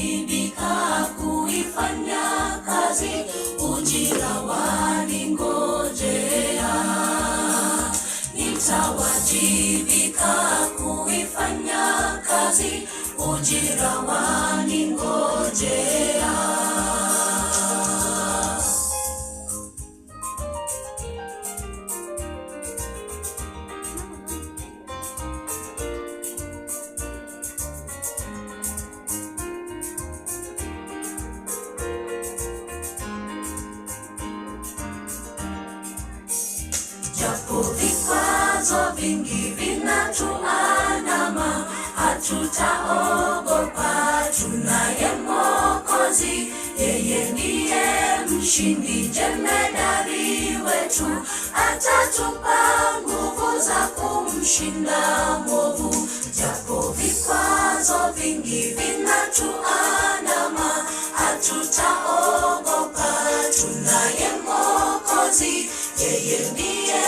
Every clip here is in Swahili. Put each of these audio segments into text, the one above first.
nitawajibika kuifanya kazi, ujira waningojea. Nitawajibika kuifanya kazi, ujira waningojea. Japo vikwazo vingi vinatuandama, hatutaogopa, tunaye Mwokozi. Yeye ndiye mshindi, jemedari wetu, atatupa nguvu za kumshinda mwovu. Japo vikwazo vingi vinatuandama, hatutaogopa, tunaye Mwokozi. Yeye ndiye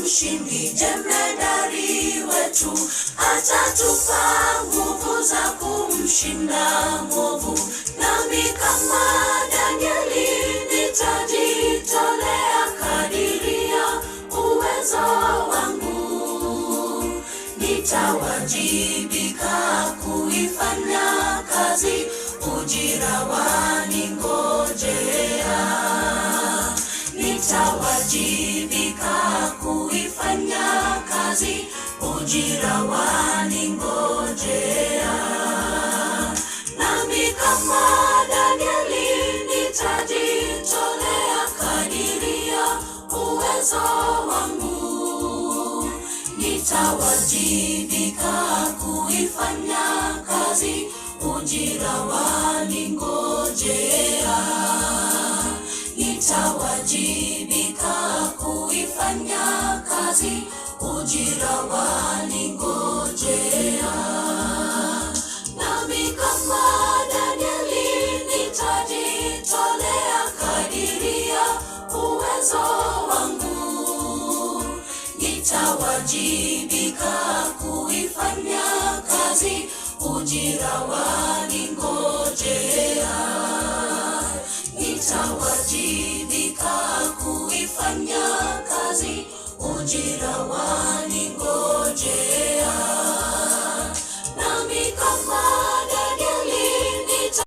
mshindi, jemedari wetu, atatupa nguvu za kumshinda mwovu. Nami kama Danieli nitajitolea kadiri ya uwezo wangu, nitawajibika kuifanya kazi, ujira waningojea. Nitawajibika kuifanya kazi, ujira waningojea. Nami kama Danieli nitajitolea kadiri ya uwezo wangu, nitawajibika kuifanya kazi, ujira waningojea. Nitawajibika kuifanya kazi, ujira waningojea. Nami kama Danieli nitajitolea kadiri ya uwezo wangu, nitawajibika kuifanya kazi, ujira waningojea. Nitawajibika kuifanya kazi, ujira waningojea.